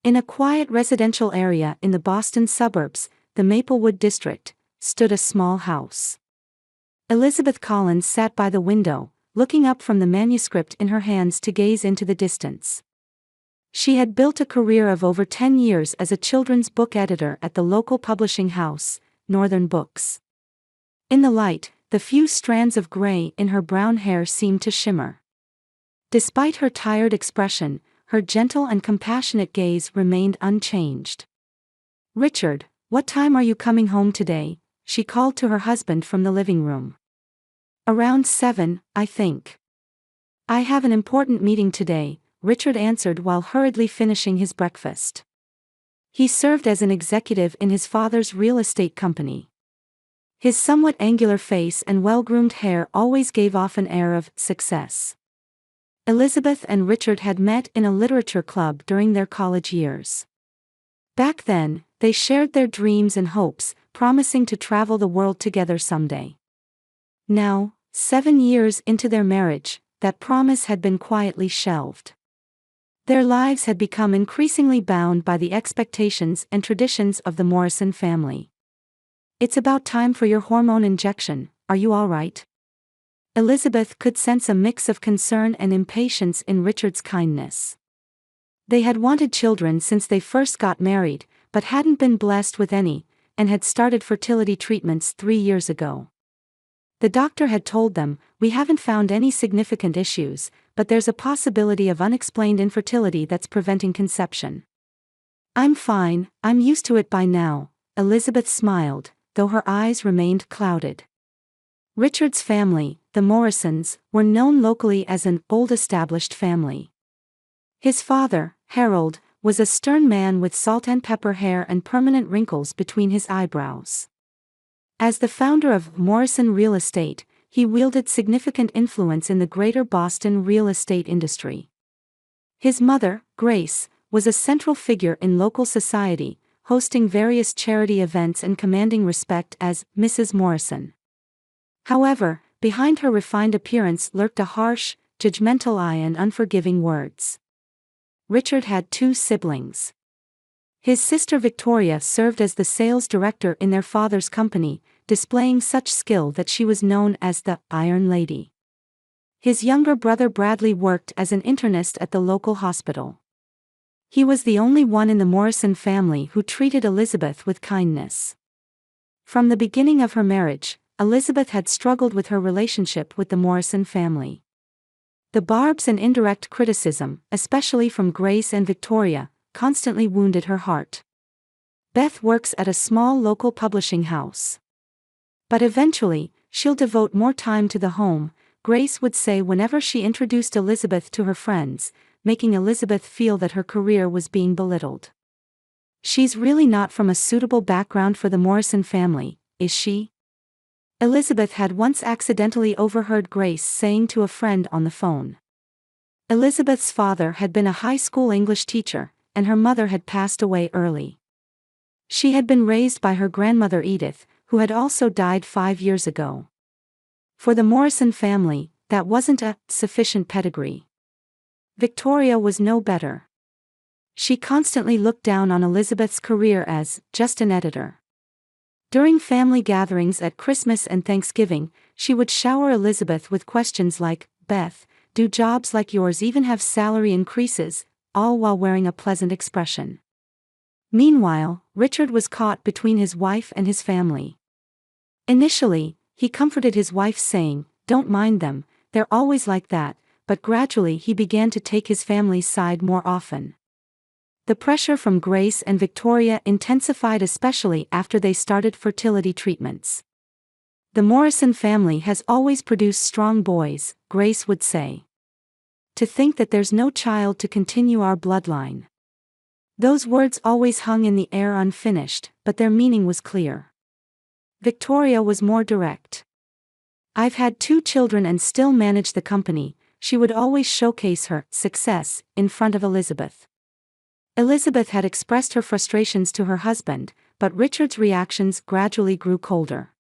In a quiet residential area in the Boston suburbs, the Maplewood district, stood a small house. Elizabeth Collins sat by the window, looking up from the manuscript in her hands to gaze into the distance. She had built a career of over 10 years as a children's book editor at the local publishing house, Northern Books. In the light, the few strands of gray in her brown hair seemed to shimmer. Despite her tired expression, her gentle and compassionate gaze remained unchanged. "Richard, what time are you coming home today?" she called to her husband from the living room. "Around 7, I think." "I have an important meeting today," Richard answered while hurriedly finishing his breakfast. He served as an executive in his father's real estate company. His somewhat angular face and well-groomed hair always gave off an air of success. Elizabeth and Richard had met in a literature club during their college years. Back then, they shared their dreams and hopes, promising to travel the world together someday. Now, 7 years into their marriage, that promise had been quietly shelved. Their lives had become increasingly bound by the expectations and traditions of the Morrison family. "It's about time for your hormone injection, are you all right?" Elizabeth could sense a mix of concern and impatience in Richard's kindness. They had wanted children since they first got married, but hadn't been blessed with any, and had started fertility treatments 3 years ago. The doctor had told them, "We haven't found any significant issues, but there's a possibility of unexplained infertility that's preventing conception." "I'm fine, I'm used to it by now," Elizabeth smiled, though her eyes remained clouded. Richard's family, the Morrisons, were known locally as an old-established family. His father, Harold, was a stern man with salt and pepper hair and permanent wrinkles between his eyebrows. As the founder of Morrison Real Estate, he wielded significant influence in the greater Boston real estate industry. His mother, Grace, was a central figure in local society, hosting various charity events and commanding respect as Mrs. Morrison. However, behind her refined appearance lurked a harsh, judgmental eye and unforgiving words. Richard had 2 siblings. His sister Victoria served as the sales director in their father's company, displaying such skill that she was known as the Iron Lady. His younger brother Bradley worked as an internist at the local hospital. He was the only one in the Morrison family who treated Elizabeth with kindness. From the beginning of her marriage, Elizabeth had struggled with her relationship with the Morrison family. The barbs and indirect criticism, especially from Grace and Victoria, constantly wounded her heart. "Beth works at a small local publishing house. But eventually, she'll devote more time to the home," Grace would say whenever she introduced Elizabeth to her friends, making Elizabeth feel that her career was being belittled. "She's really not from a suitable background for the Morrison family, is she?" Elizabeth had once accidentally overheard Grace saying to a friend on the phone. Elizabeth's father had been a high school English teacher, and her mother had passed away early. She had been raised by her grandmother Edith, who had also died 5 years ago. For the Morrison family, that wasn't a sufficient pedigree. Victoria was no better. She constantly looked down on Elizabeth's career as just an editor. During family gatherings at Christmas and Thanksgiving, she would shower Elizabeth with questions like, "Beth, do jobs like yours even have salary increases?" all while wearing a pleasant expression. Meanwhile, Richard was caught between his wife and his family. Initially, he comforted his wife saying, "Don't mind them, they're always like that," but gradually he began to take his family's side more often. The pressure from Grace and Victoria intensified especially after they started fertility treatments. "The Morrison family has always produced strong boys," Grace would say. "To think that there's no child to continue our bloodline." Those words always hung in the air unfinished, but their meaning was clear. Victoria was more direct. "I've had 2 children and still manage the company," she would always showcase her success in front of Elizabeth. Elizabeth had expressed her frustrations to her husband, but Richard's reactions gradually grew colder.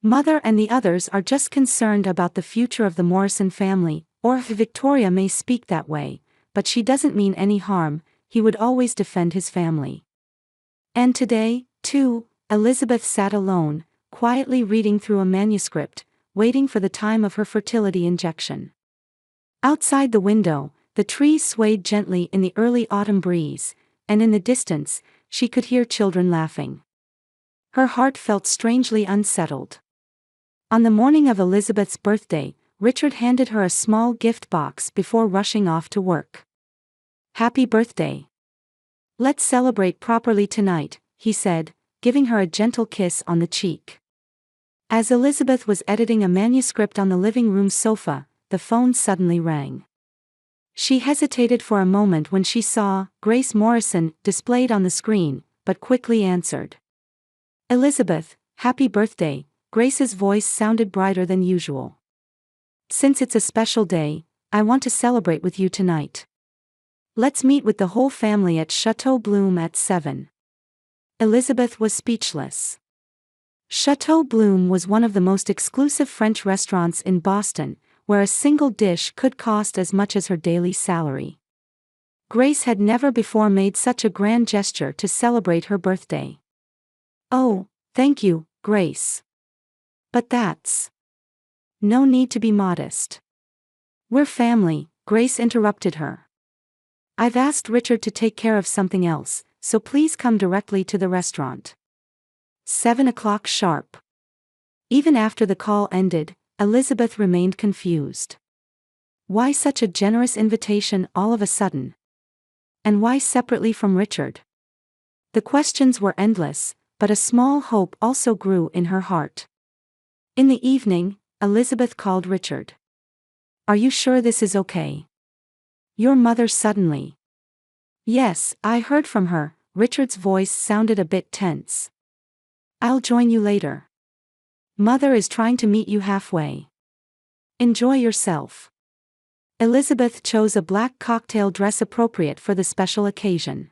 "Mother and the others are just concerned about the future of the Morrison family," or "Victoria may speak that way, but she doesn't mean any harm," he would always defend his family. And today, too, Elizabeth sat alone, quietly reading through a manuscript, waiting for the time of her fertility injection. Outside the window, the trees swayed gently in the early autumn breeze, and in the distance, she could hear children laughing. Her heart felt strangely unsettled. On the morning of Elizabeth's birthday, Richard handed her a small gift box before rushing off to work. "Happy birthday. Let's celebrate properly tonight," he said, giving her a gentle kiss on the cheek. As Elizabeth was editing a manuscript on the living room sofa, the phone suddenly rang. She hesitated for a moment when she saw Grace Morrison displayed on the screen, but quickly answered. "Elizabeth, happy birthday." Grace's voice sounded brighter than usual. "Since it's a special day, I want to celebrate with you tonight. Let's meet with the whole family at Chateau Bloom at 7. Elizabeth was speechless. Chateau Bloom was one of the most exclusive French restaurants in Boston, where a single dish could cost as much as her daily salary. Grace had never before made such a grand gesture to celebrate her birthday. "Oh, thank you, Grace. But that's... No need to be modest. We're family," Grace interrupted her. "I've asked Richard to take care of something else, so please come directly to the restaurant. 7 o'clock sharp." Even after the call ended, Elizabeth remained confused. Why such a generous invitation all of a sudden? And why separately from Richard? The questions were endless, but a small hope also grew in her heart. In the evening, Elizabeth called Richard. "Are you sure this is okay? Your mother suddenly..." "Yes, I heard from her." Richard's voice sounded a bit tense. "I'll join you later. Mother is trying to meet you halfway. Enjoy yourself." Elizabeth chose a black cocktail dress appropriate for the special occasion.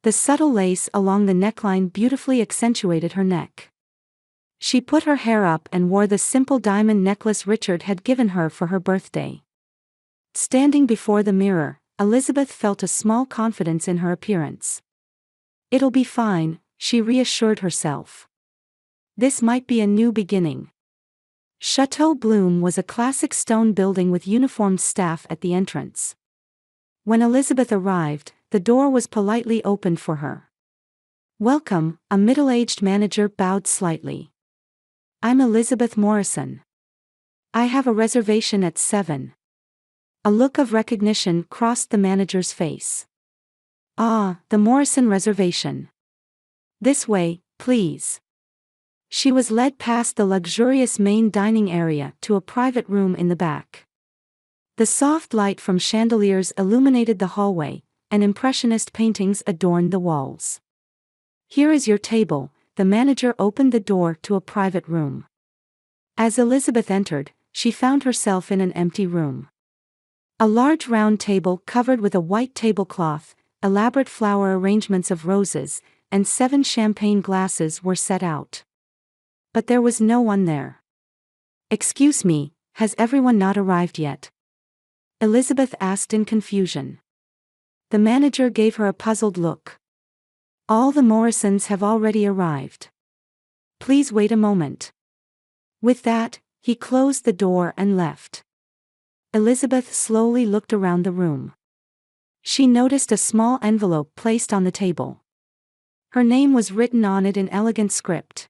The subtle lace along the neckline beautifully accentuated her neck. She put her hair up and wore the simple diamond necklace Richard had given her for her birthday. Standing before the mirror, Elizabeth felt a small confidence in her appearance. "It'll be fine," she reassured herself. This might be a new beginning. Chateau Bloom was a classic stone building with uniformed staff at the entrance. When Elizabeth arrived, the door was politely opened for her. "Welcome," a middle-aged manager bowed slightly. "I'm Elizabeth Morrison. I have a reservation at 7. A look of recognition crossed the manager's face. "Ah, the Morrison reservation. This way, please." She was led past the luxurious main dining area to a private room in the back. The soft light from chandeliers illuminated the hallway, and impressionist paintings adorned the walls. "Here is your table." The manager opened the door to a private room. As Elizabeth entered, she found herself in an empty room. A large round table covered with a white tablecloth, elaborate flower arrangements of roses, and 7 champagne glasses were set out. But there was no one there. "Excuse me, has everyone not arrived yet?" Elizabeth asked in confusion. The manager gave her a puzzled look. "All the Morrisons have already arrived. Please wait a moment." With that, he closed the door and left. Elizabeth slowly looked around the room. She noticed a small envelope placed on the table. Her name was written on it in elegant script.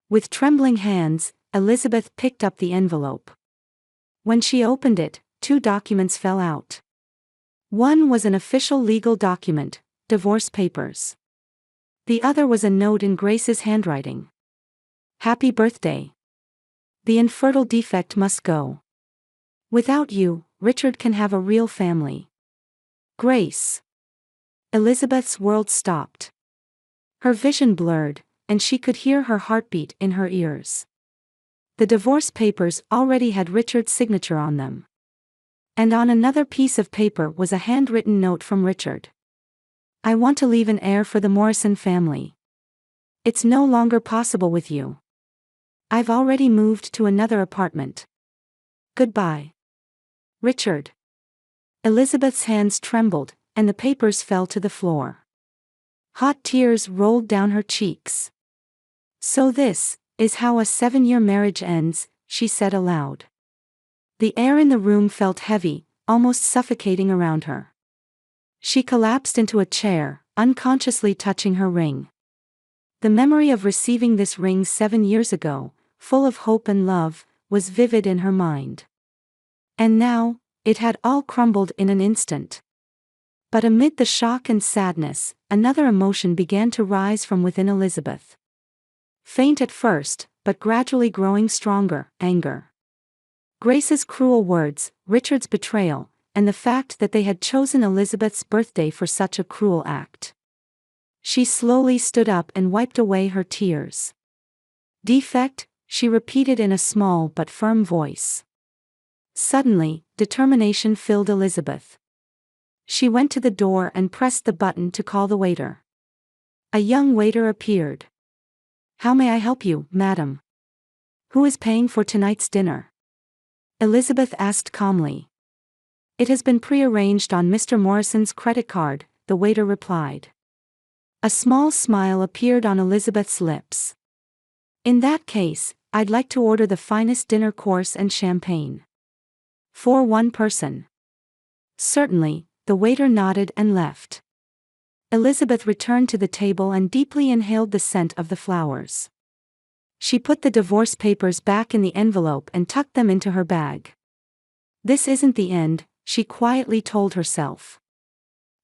With trembling hands, Elizabeth picked up the envelope. When she opened it, 2 documents fell out. One was an official legal document, divorce papers. The other was a note in Grace's handwriting. "Happy birthday. The infertile defect must go. Without you, Richard can have a real family. Grace." Elizabeth's world stopped. Her vision blurred, and she could hear her heartbeat in her ears. The divorce papers already had Richard's signature on them. And on another piece of paper was a handwritten note from Richard. "I want to leave an heir for the Morrison family. It's no longer possible with you. I've already moved to another apartment. Goodbye. Richard." Elizabeth's hands trembled, and the papers fell to the floor. Hot tears rolled down her cheeks. "So this is how a 7-year marriage ends," she said aloud. The air in the room felt heavy, almost suffocating around her. She collapsed into a chair, unconsciously touching her ring. The memory of receiving this ring 7 years ago, full of hope and love, was vivid in her mind. And now, it had all crumbled in an instant. But amid the shock and sadness, another emotion began to rise from within Elizabeth. Faint at first, but gradually growing stronger: anger. Grace's cruel words, Richard's betrayal, and the fact that they had chosen Elizabeth's birthday for such a cruel act. She slowly stood up and wiped away her tears. "Defect," she repeated in a small but firm voice. Suddenly, determination filled Elizabeth. She went to the door and pressed the button to call the waiter. A young waiter appeared. "How may I help you, madam? Who is paying for tonight's dinner?" Elizabeth asked calmly. "It has been prearranged on Mr. Morrison's credit card," the waiter replied. A small smile appeared on Elizabeth's lips. "In that case, I'd like to order the finest dinner course and champagne. For one person." "Certainly," the waiter nodded and left. Elizabeth returned to the table and deeply inhaled the scent of the flowers. She put the divorce papers back in the envelope and tucked them into her bag. "This isn't the end," she quietly told herself.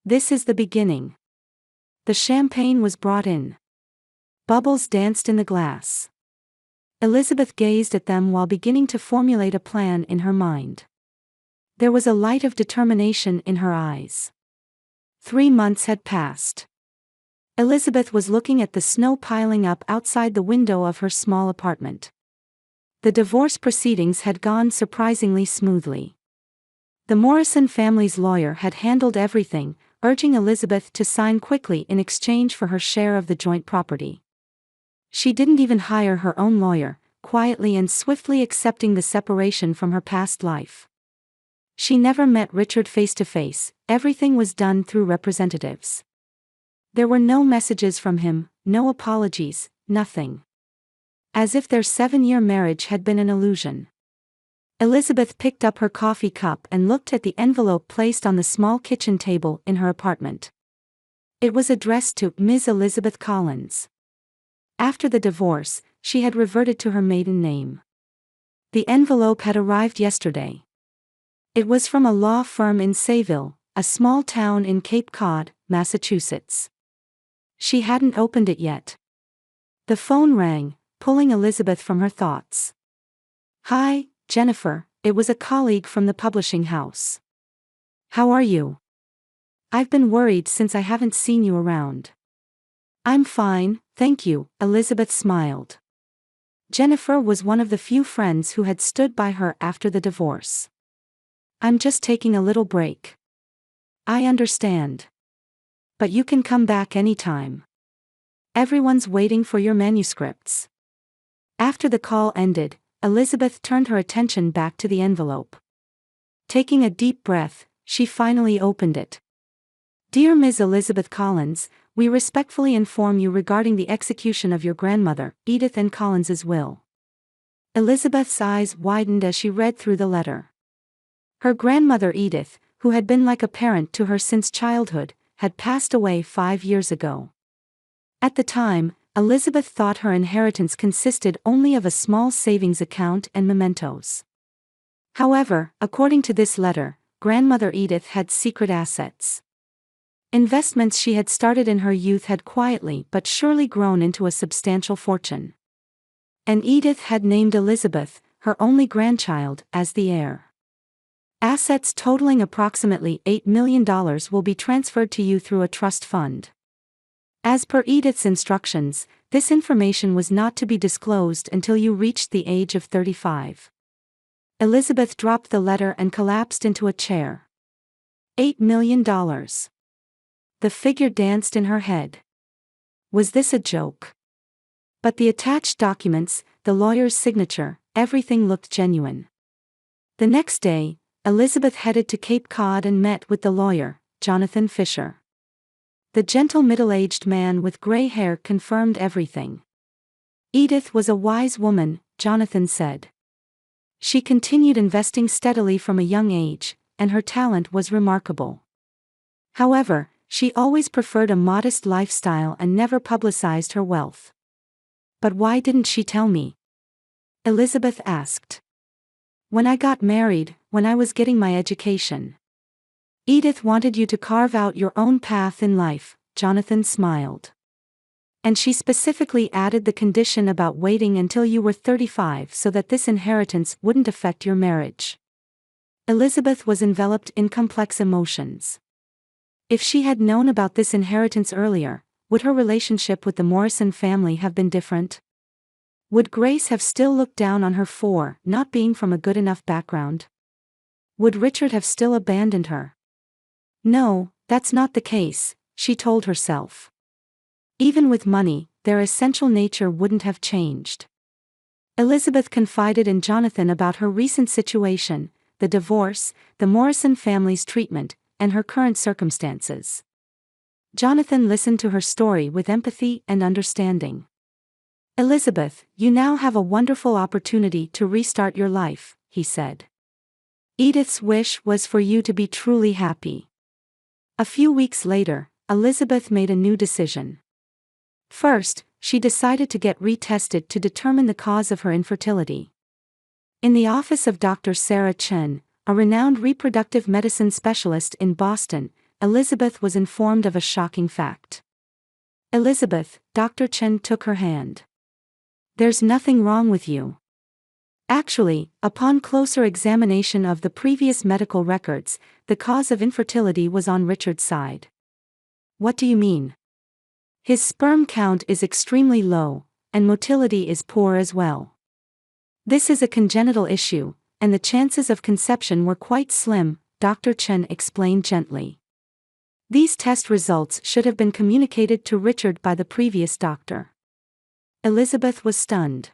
"This is the beginning." The champagne was brought in. Bubbles danced in the glass. Elizabeth gazed at them while beginning to formulate a plan in her mind. There was a light of determination in her eyes. 3 months had passed. Elizabeth was looking at the snow piling up outside the window of her small apartment. The divorce proceedings had gone surprisingly smoothly. The Morrison family's lawyer had handled everything, urging Elizabeth to sign quickly in exchange for her share of the joint property. She didn't even hire her own lawyer, quietly and swiftly accepting the separation from her past life. She never met Richard face to face, everything was done through representatives. There were no messages from him, no apologies, nothing. As if their 7-year marriage had been an illusion. Elizabeth picked up her coffee cup and looked at the envelope placed on the small kitchen table in her apartment. It was addressed to Ms. Elizabeth Collins. After the divorce, she had reverted to her maiden name. The envelope had arrived yesterday. It was from a law firm in Sayville, a small town in Cape Cod, Massachusetts. She hadn't opened it yet. The phone rang, pulling Elizabeth from her thoughts. "Hi, Jennifer," it was a colleague from the publishing house. "How are you? I've been worried since I haven't seen you around." "I'm fine, thank you," Elizabeth smiled. Jennifer was one of the few friends who had stood by her after the divorce. "I'm just taking a little break." "I understand. But you can come back anytime. Everyone's waiting for your manuscripts." After the call ended, Elizabeth turned her attention back to the envelope. Taking a deep breath, she finally opened it. "Dear Ms. Elizabeth Collins, we respectfully inform you regarding the execution of your grandmother, Edith N. Collins's will." Elizabeth's eyes widened as she read through the letter. Her grandmother Edith, who had been like a parent to her since childhood, had passed away 5 years ago. At the time, Elizabeth thought her inheritance consisted only of a small savings account and mementos. However, according to this letter, grandmother Edith had secret assets. Investments she had started in her youth had quietly but surely grown into a substantial fortune. And Edith had named Elizabeth, her only grandchild, as the heir. Assets totaling approximately $8 million will be transferred to you through a trust fund. As per Edith's instructions, this information was not to be disclosed until you reached the age of 35. Elizabeth dropped the letter and collapsed into a chair. $8 million. The figure danced in her head. Was this a joke? But the attached documents, the lawyer's signature, everything looked genuine. The next day, Elizabeth headed to Cape Cod and met with the lawyer, Jonathan Fisher. The gentle middle-aged man with gray hair confirmed everything. Edith was a wise woman, Jonathan said. She continued investing steadily from a young age, and her talent was remarkable. However, she always preferred a modest lifestyle and never publicized her wealth. But why didn't she tell me? Elizabeth asked. When I got married, when I was getting my education. Edith wanted you to carve out your own path in life, Jonathan smiled. And she specifically added the condition about waiting until you were 35 so that this inheritance wouldn't affect your marriage. Elizabeth was enveloped in complex emotions. If she had known about this inheritance earlier, would her relationship with the Morrison family have been different? Would Grace have still looked down on her for not being from a good enough background? Would Richard have still abandoned her? No, that's not the case, she told herself. Even with money, their essential nature wouldn't have changed. Elizabeth confided in Jonathan about her recent situation, the divorce, the Morrison family's treatment, and her current circumstances. Jonathan listened to her story with empathy and understanding. Elizabeth, you now have a wonderful opportunity to restart your life, he said. Edith's wish was for you to be truly happy. A few weeks later, Elizabeth made a new decision. First, she decided to get retested to determine the cause of her infertility. In the office of Dr. Sarah Chen, a renowned reproductive medicine specialist in Boston, Elizabeth was informed of a shocking fact. Elizabeth, Dr. Chen took her hand. There's nothing wrong with you. Actually, upon closer examination of the previous medical records, the cause of infertility was on Richard's side. What do you mean? His sperm count is extremely low, and motility is poor as well. This is a congenital issue, and the chances of conception were quite slim, Dr. Chen explained gently. These test results should have been communicated to Richard by the previous doctor. Elizabeth was stunned.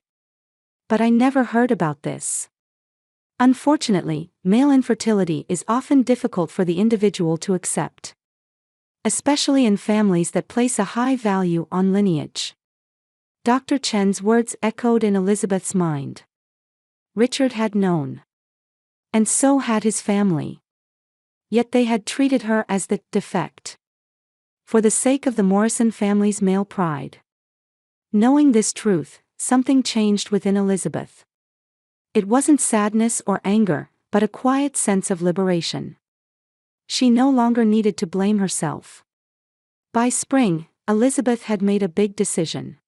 But I never heard about this. Unfortunately, male infertility is often difficult for the individual to accept. Especially in families that place a high value on lineage. Dr. Chen's words echoed in Elizabeth's mind. Richard had known. And so had his family. Yet they had treated her as the defect. For the sake of the Morrison family's male pride. Knowing this truth, something changed within Elizabeth. It wasn't sadness or anger, but a quiet sense of liberation. She no longer needed to blame herself. By spring, Elizabeth had made a big decision.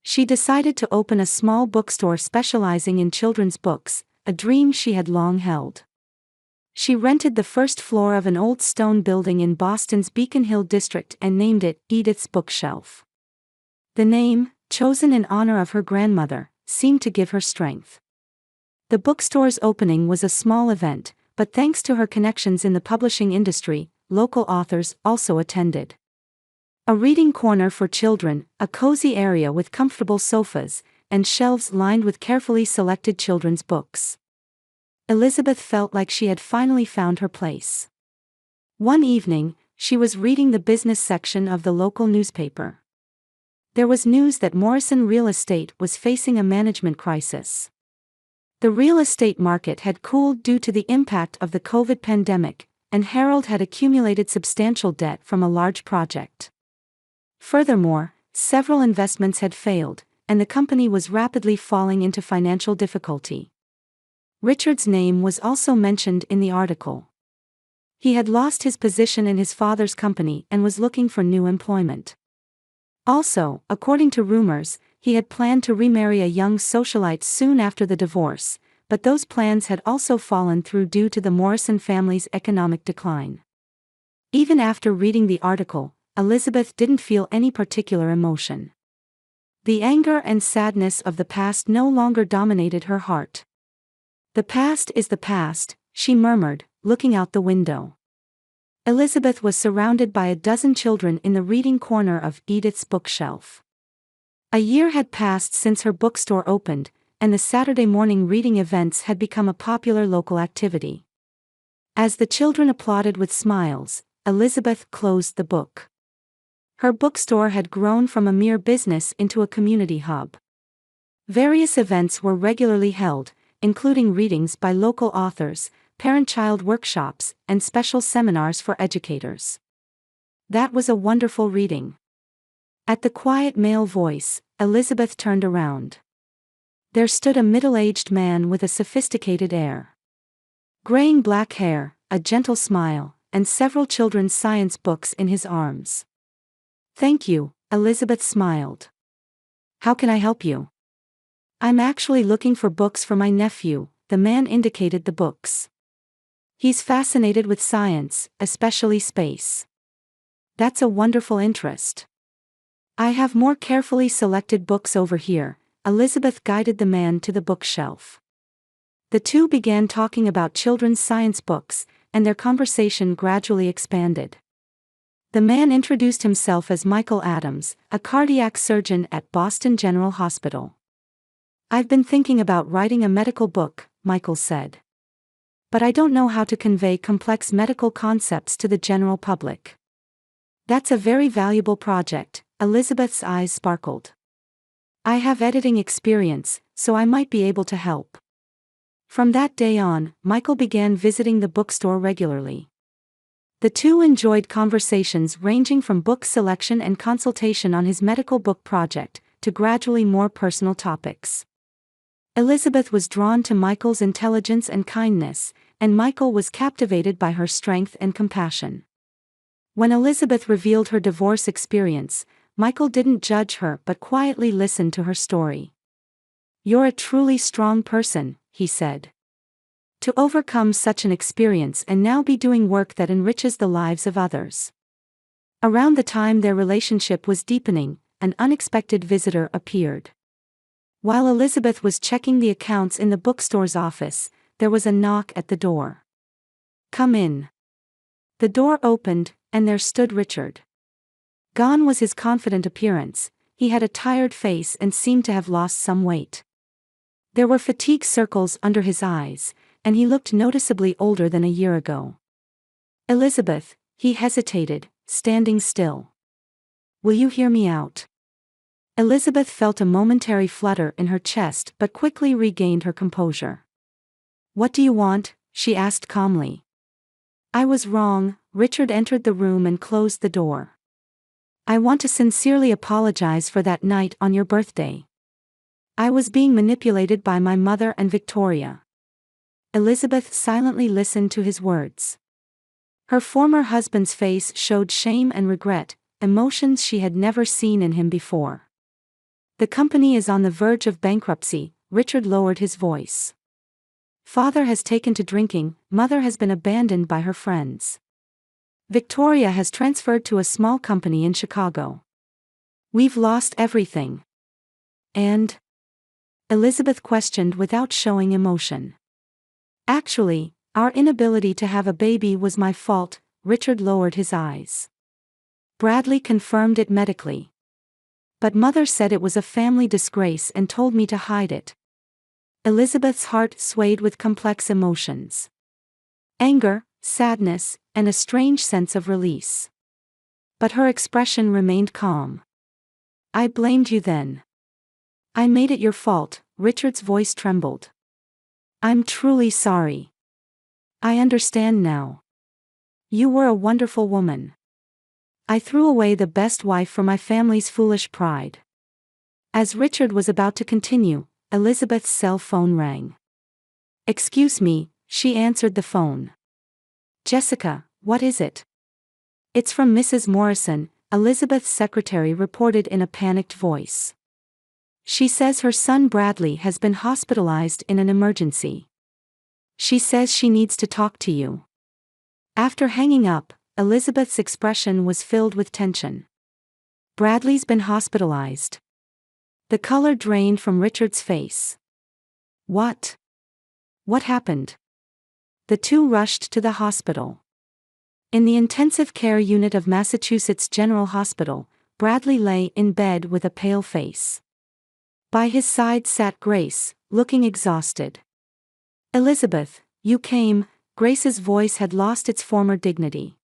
She decided to open a small bookstore specializing in children's books, a dream she had long held. She rented the first floor of an old stone building in Boston's Beacon Hill district and named it Edith's Bookshelf. The name, chosen in honor of her grandmother, seemed to give her strength. The bookstore's opening was a small event, but thanks to her connections in the publishing industry, local authors also attended. A reading corner for children, a cozy area with comfortable sofas, and shelves lined with carefully selected children's books. Elizabeth felt like she had finally found her place. One evening, she was reading the business section of the local newspaper. There was news that Morrison Real Estate was facing a management crisis. The real estate market had cooled due to the impact of the COVID pandemic, and Harold had accumulated substantial debt from a large project. Furthermore, several investments had failed, and the company was rapidly falling into financial difficulty. Richard's name was also mentioned in the article. He had lost his position in his father's company and was looking for new employment. Also, according to rumors, he had planned to remarry a young socialite soon after the divorce, but those plans had also fallen through due to the Morrison family's economic decline. Even after reading the article, Elizabeth didn't feel any particular emotion. The anger and sadness of the past no longer dominated her heart. The past is the past, she murmured, looking out the window. Elizabeth was surrounded by a dozen children in the reading corner of Edith's Bookshelf. A year had passed since her bookstore opened, and the Saturday morning reading events had become a popular local activity. As the children applauded with smiles, Elizabeth closed the book. Her bookstore had grown from a mere business into a community hub. Various events were regularly held, including readings by local authors, parent-child workshops, and special seminars for educators. That was a wonderful reading. At the quiet male voice, Elizabeth turned around. There stood a middle-aged man with a sophisticated air. Graying black hair, a gentle smile, and several children's science books in his arms. "Thank you," Elizabeth smiled. "How can I help you?" "I'm actually looking for books for my nephew," the man indicated the books. "He's fascinated with science, especially space." "That's a wonderful interest. I have more carefully selected books over here." Elizabeth guided the man to the bookshelf. The two began talking about children's science books, and their conversation gradually expanded. The man introduced himself as Michael Adams, a cardiac surgeon at Boston General Hospital. "I've been thinking about writing a medical book," Michael said. "But I don't know how to convey complex medical concepts to the general public." "That's a very valuable project," Elizabeth's eyes sparkled. "I have editing experience, so I might be able to help." From that day on, Michael began visiting the bookstore regularly. The two enjoyed conversations ranging from book selection and consultation on his medical book project, to gradually more personal topics. Elizabeth was drawn to Michael's intelligence and kindness, and Michael was captivated by her strength and compassion. When Elizabeth revealed her divorce experience, Michael didn't judge her but quietly listened to her story. "You're a truly strong person," he said. "To overcome such an experience and now be doing work that enriches the lives of others." Around the time their relationship was deepening, an unexpected visitor appeared. While Elizabeth was checking the accounts in the bookstore's office, there was a knock at the door. "Come in." The door opened, and there stood Richard. Gone was his confident appearance, he had a tired face and seemed to have lost some weight. There were fatigue circles under his eyes, and he looked noticeably older than a year ago. "Elizabeth," he hesitated, standing still. "Will you hear me out?" Elizabeth felt a momentary flutter in her chest but quickly regained her composure. "What do you want?" she asked calmly. "I was wrong." Richard entered the room and closed the door. "I want to sincerely apologize for that night on your birthday. I was being manipulated by my mother and Victoria." Elizabeth silently listened to his words. Her former husband's face showed shame and regret, emotions she had never seen in him before. "The company is on the verge of bankruptcy," Richard lowered his voice. "Father has taken to drinking, mother has been abandoned by her friends. Victoria has transferred to a small company in Chicago. We've lost everything." "And?" Elizabeth questioned without showing emotion. "Actually, our inability to have a baby was my fault," Richard lowered his eyes. "Bradley confirmed it medically. But mother said it was a family disgrace and told me to hide it." Elizabeth's heart swayed with complex emotions. Anger, sadness, and a strange sense of release. But her expression remained calm. "I blamed you then. I made it your fault." Richard's voice trembled. "I'm truly sorry. I understand now. You were a wonderful woman. I threw away the best wife for my family's foolish pride." As Richard was about to continue, Elizabeth's cell phone rang. "Excuse me," she answered the phone. "Jessica, what is it?" "It's from Mrs. Morrison," Elizabeth's secretary reported in a panicked voice. "She says her son Bradley has been hospitalized in an emergency. She says she needs to talk to you." After hanging up, Elizabeth's expression was filled with tension. "Bradley's been hospitalized." The color drained from Richard's face. "What? What happened?" The two rushed to the hospital. In the intensive care unit of Massachusetts General Hospital, Bradley lay in bed with a pale face. By his side sat Grace, looking exhausted. "Elizabeth, you came." Grace's voice had lost its former dignity.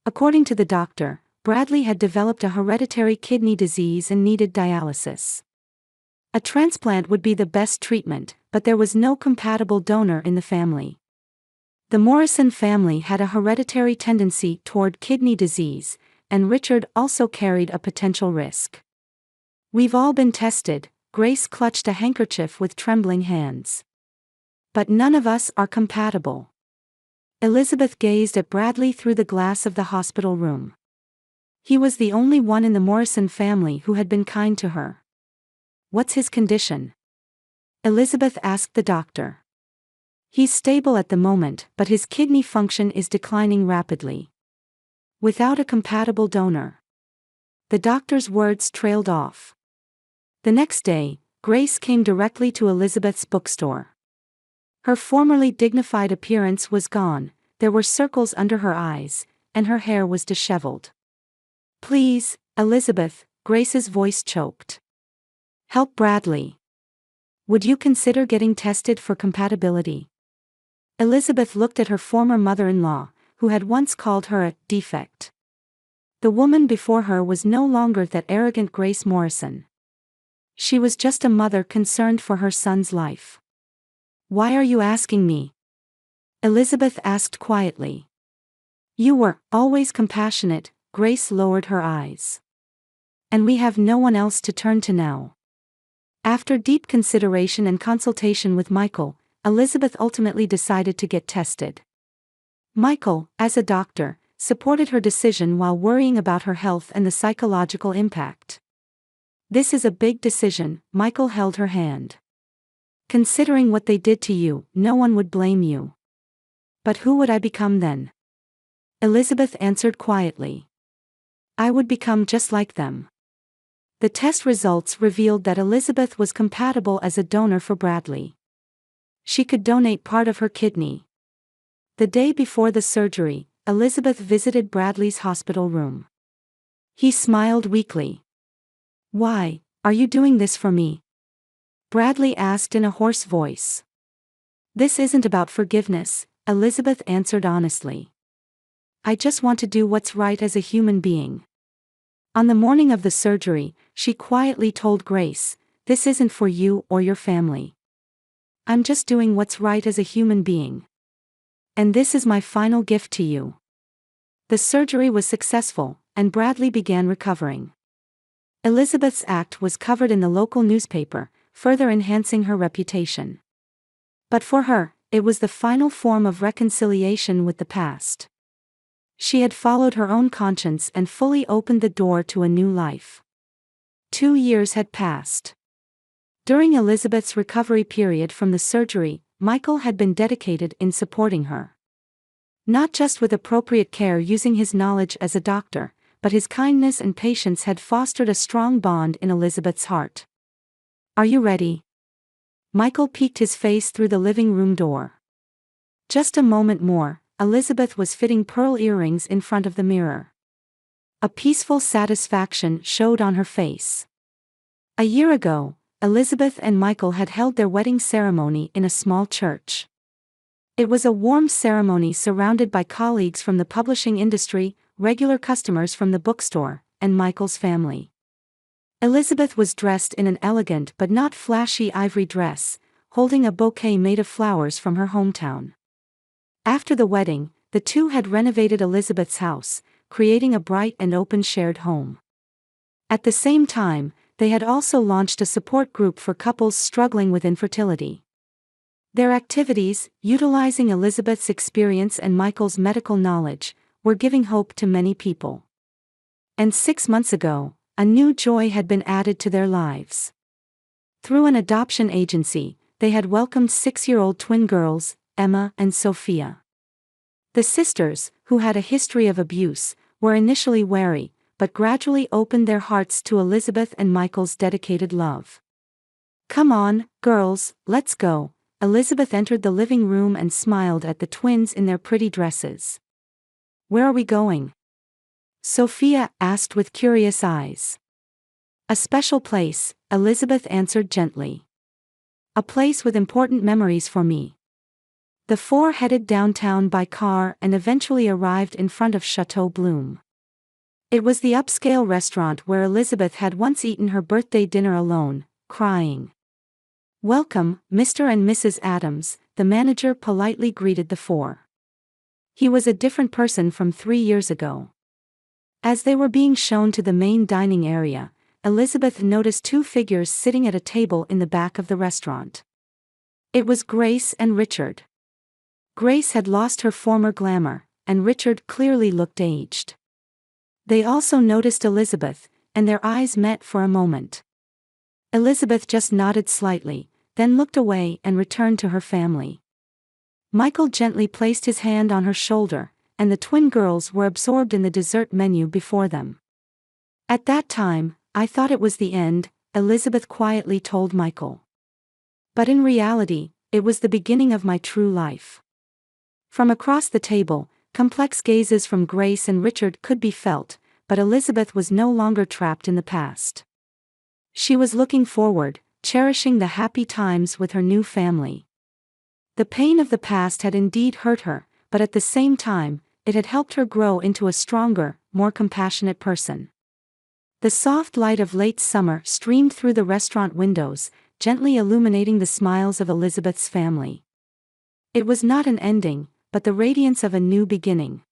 According to the doctor, Bradley had developed a hereditary kidney disease and needed dialysis. A transplant would be the best treatment, but there was no compatible donor in the family. The Morrison family had a hereditary tendency toward kidney disease, and Richard also carried a potential risk. "We've all been tested," Grace clutched a handkerchief with trembling hands. "But none of us are compatible." Elizabeth gazed at Bradley through the glass of the hospital room. He was the only one in the Morrison family who had been kind to her. "What's his condition?" Elizabeth asked the doctor. "He's stable at the moment, but his kidney function is declining rapidly. Without a compatible donor." The doctor's words trailed off. The next day, Grace came directly to Elizabeth's bookstore. Her formerly dignified appearance was gone, there were circles under her eyes, and her hair was disheveled. "Please, Elizabeth," Grace's voice choked. "Help Bradley. Would you consider getting tested for compatibility?" Elizabeth looked at her former mother-in-law, who had once called her a defect. The woman before her was no longer that arrogant Grace Morrison. She was just a mother concerned for her son's life. "Why are you asking me?" Elizabeth asked quietly. "You were always compassionate," Grace lowered her eyes. "And we have no one else to turn to now." After deep consideration and consultation with Michael, Elizabeth ultimately decided to get tested. Michael, as a doctor, supported her decision while worrying about her health and the psychological impact. "This is a big decision," Michael held her hand. "Considering what they did to you, no one would blame you." "But who would I become then?" Elizabeth answered quietly. "I would become just like them." The test results revealed that Elizabeth was compatible as a donor for Bradley. She could donate part of her kidney. The day before the surgery, Elizabeth visited Bradley's hospital room. He smiled weakly. "Why, are you doing this for me?" Bradley asked in a hoarse voice. "This isn't about forgiveness," Elizabeth answered honestly. "I just want to do what's right as a human being." On the morning of the surgery, she quietly told Grace, "This isn't for you or your family. I'm just doing what's right as a human being. And this is my final gift to you." The surgery was successful, and Bradley began recovering. Elizabeth's act was covered in the local newspaper, further enhancing her reputation. But for her, it was the final form of reconciliation with the past. She had followed her own conscience and fully opened the door to a new life. 2 years had passed. During Elizabeth's recovery period from the surgery, Michael had been dedicated in supporting her. Not just with appropriate care using his knowledge as a doctor, but his kindness and patience had fostered a strong bond in Elizabeth's heart. "Are you ready?" Michael peeked his face through the living room door. Just a moment more, Elizabeth was fitting pearl earrings in front of the mirror. A peaceful satisfaction showed on her face. A year ago, Elizabeth and Michael had held their wedding ceremony in a small church. It was a warm ceremony surrounded by colleagues from the publishing industry, regular customers from the bookstore, and Michael's family. Elizabeth was dressed in an elegant but not flashy ivory dress, holding a bouquet made of flowers from her hometown. After the wedding, the two had renovated Elizabeth's house, creating a bright and open shared home. At the same time, they had also launched a support group for couples struggling with infertility. Their activities, utilizing Elizabeth's experience and Michael's medical knowledge, were giving hope to many people. And 6 months ago, a new joy had been added to their lives. Through an adoption agency, they had welcomed 6-year-old twin girls, Emma and Sophia. The sisters, who had a history of abuse, were initially wary, but gradually opened their hearts to Elizabeth and Michael's dedicated love. "Come on, girls, let's go." Elizabeth entered the living room and smiled at the twins in their pretty dresses. "Where are we going?" Sophia asked with curious eyes. "A special place," Elizabeth answered gently. "A place with important memories for me." The four headed downtown by car and eventually arrived in front of Chateau Bloom. It was the upscale restaurant where Elizabeth had once eaten her birthday dinner alone, crying. "Welcome, Mr. and Mrs. Adams," the manager politely greeted the four. He was a different person from 3 years ago. As they were being shown to the main dining area, Elizabeth noticed two figures sitting at a table in the back of the restaurant. It was Grace and Richard. Grace had lost her former glamour, and Richard clearly looked aged. They also noticed Elizabeth, and their eyes met for a moment. Elizabeth just nodded slightly, then looked away and returned to her family. Michael gently placed his hand on her shoulder, and the twin girls were absorbed in the dessert menu before them. "At that time, I thought it was the end," Elizabeth quietly told Michael. "But in reality, it was the beginning of my true life." From across the table, complex gazes from Grace and Richard could be felt, but Elizabeth was no longer trapped in the past. She was looking forward, cherishing the happy times with her new family. The pain of the past had indeed hurt her, but at the same time, it had helped her grow into a stronger, more compassionate person. The soft light of late summer streamed through the restaurant windows, gently illuminating the smiles of Elizabeth's family. It was not an ending, but the radiance of a new beginning.